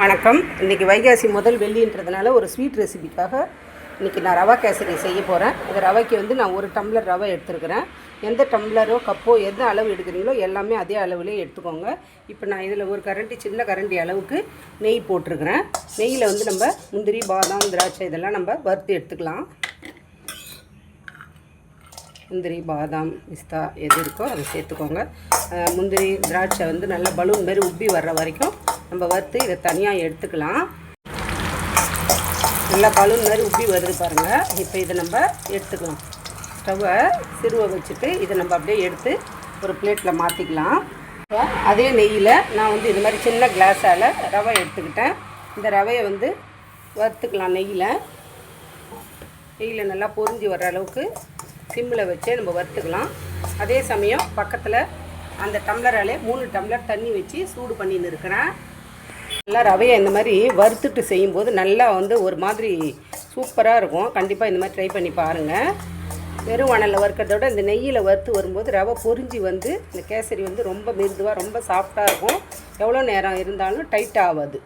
வணக்கம். இன்றைக்கி வைகாசி முதல் வெள்ளின்றதுனால ஒரு ஸ்வீட் ரெசிபிக்காக இன்றைக்கி நான் ரவா கேசரி செய்ய போகிறேன். இந்த ரவைக்கு வந்து நான் 1 டம்ளர் ரவை எடுத்துருக்கிறேன். எந்த டம்ளரோ கப்போ எந்த அளவு எடுக்கிறீங்களோ எல்லாமே அதே அளவுலேயே எடுத்துக்கோங்க. இப்போ நான் இதில் ஒரு கரண்டி, சின்ன கரண்டி அளவுக்கு நெய் போட்டிருக்கிறேன். நெய்யில் வந்து நம்ம முந்திரி, பாதாம், திராட்சை இதெல்லாம் நம்ம வறுத்து எடுத்துக்கலாம். முந்திரி, பாதாம், பிஸ்தா எது இருக்கோ அதை சேர்த்துக்கோங்க. முந்திரி, திராட்சை வந்து நல்லா பலூன் மாரி உப்பி வர்ற வரைக்கும் நம்ம வறுத்து இதை தனியாக எடுத்துக்கலாம். நல்லா பலூன் மாதிரி உப்பி வருது பாருங்கள். இப்போ இதை நம்ம எடுத்துக்கலாம். ஸ்டவ்வை சிறுவை வச்சுட்டு இதை நம்ம அப்படியே எடுத்து ஒரு பிளேட்டில் மாற்றிக்கலாம். இப்போ அதே நெய்யில் நான் வந்து இது மாதிரி சின்ன கிளாஸால் ரவை எடுத்துக்கிட்டேன். இந்த ரவையை வந்து வறுத்துக்கலாம். நெய்யில் நல்லா பொரிஞ்சு வர்ற அளவுக்கு சிம்மில் வச்சே நம்ம வறுத்துக்கலாம். அதே சமயம் பக்கத்தில் அந்த டம்ளராலே 3 டம்ளர் தண்ணி வச்சு சூடு பண்ணின்னு இருக்கிறேன். நல்லா ரவையை இந்த மாதிரி வறுத்துட்டு செய்யும்போது நல்லா வந்து ஒரு மாதிரி சூப்பராக இருக்கும். கண்டிப்பாக இந்த மாதிரி ட்ரை பண்ணி பாருங்கள். வெறும் வாணலில் வறுக்கிறத விட இந்த நெய்யில் வறுத்து வரும்போது ரவை பொரிஞ்சு வந்து இந்த கேசரி வந்து ரொம்ப மிருதுவாக ரொம்ப சாஃப்டாக இருக்கும். எவ்வளோ நேரம் இருந்தாலும் டைட் ஆகாது.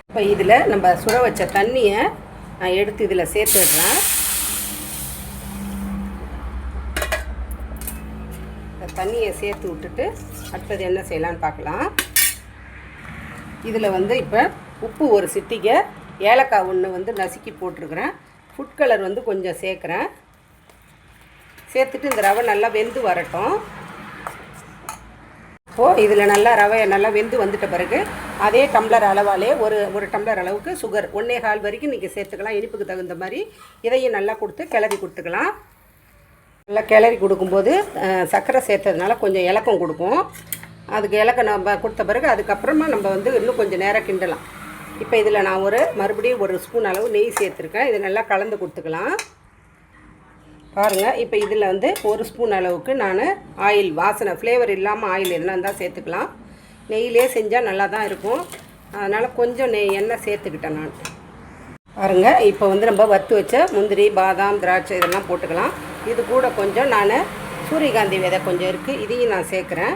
இப்போ இதில் நம்ம சுட வச்ச தண்ணியை நான் எடுத்து இதில் சேர்த்துடுறேன். தண்ணியை சேர்த்து விட்டுட்டு அடுத்தது என்ன செய்யலான்னு பார்க்கலாம். இதில் வந்து இப்போ உப்பு ஒரு சிட்டிகை, ஏலக்காய் ஒன்று வந்து நசுக்கி போட்டிருக்கிறேன். ஃபுட் கலர் வந்து கொஞ்சம் சேர்க்குறேன். சேர்த்துட்டு இந்த ரவை நல்லா வெந்து வரட்டும். இப்போது இதில் நல்லா ரவையை நல்லா வெந்து வந்துட்ட பிறகு அதே டம்ளர் அளவாலே ஒரு டம்ளர் அளவுக்கு சுகர் 1.25 வரைக்கும் நீங்கள் சேர்த்துக்கலாம். இனிப்புக்கு தகுந்த மாதிரி இதையும் நல்லா கிளறி கொடுத்துக்கலாம். நல்லா கிளறி கொடுக்கும்போது சர்க்கரை சேர்த்ததுனால கொஞ்சம் இலக்கம் கொடுக்கும். அதுக்கு இலக்கம் நம்ம கொடுத்த பிறகு அதுக்கப்புறமா நம்ம வந்து இன்னும் கொஞ்சம் நேரம் கிண்டலாம். இப்போ இதில் நான் மறுபடியும் 1 ஸ்பூன் அளவு நெய் சேர்த்துருக்கேன். இதை நல்லா கலந்து கொடுத்துக்கலாம். பாருங்கள், இப்போ இதில் வந்து 1 ஸ்பூன் அளவுக்கு நான் ஆயில், வாசனை ஃப்ளேவர் இல்லாமல் ஆயில் எண்ணெய் தான் சேர்த்துக்கலாம். நெய்யிலே செஞ்சால் நல்லா தான் இருக்கும். அதனால் கொஞ்சம் எண்ணெய் சேர்த்துக்கிட்டேன் நான். பாருங்கள், இப்போ வந்து நம்ம வறுத்து வச்ச முந்திரி, பாதாம், திராட்சை இதெல்லாம் போட்டுக்கலாம். இது கூட கொஞ்சம் நான் சூரியகாந்தி விதை கொஞ்சம் இருக்குது, இதையும் நான் சேர்க்குறேன்.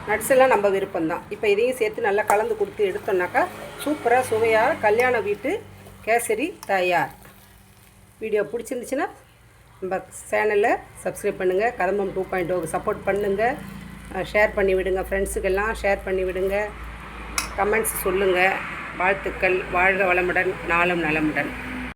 நட்ஸ் எல்லாம் நம்ம விருப்பம்தான். இப்போ இதையும் சேர்த்து நல்லா கலந்து கொடுத்து எடுத்தோம்னாக்கா சூப்பராக சுவையாக கல்யாண வீட்டு கேசரி தயார். வீடியோ பிடிச்சிருந்துச்சுன்னா நம்ம சேனலை சப்ஸ்கிரைப் பண்ணுங்கள். கதம்பம் 2.0க்கு சப்போர்ட் பண்ணுங்கள். ஷேர் பண்ணி விடுங்க. ஃப்ரெண்ட்ஸுக்கெல்லாம் ஷேர் பண்ணி விடுங்க. கமெண்ட்ஸ் சொல்லுங்கள். வாழ்த்துக்கள். வாழ்க வளமுடன், நாளும் நலமுடன்.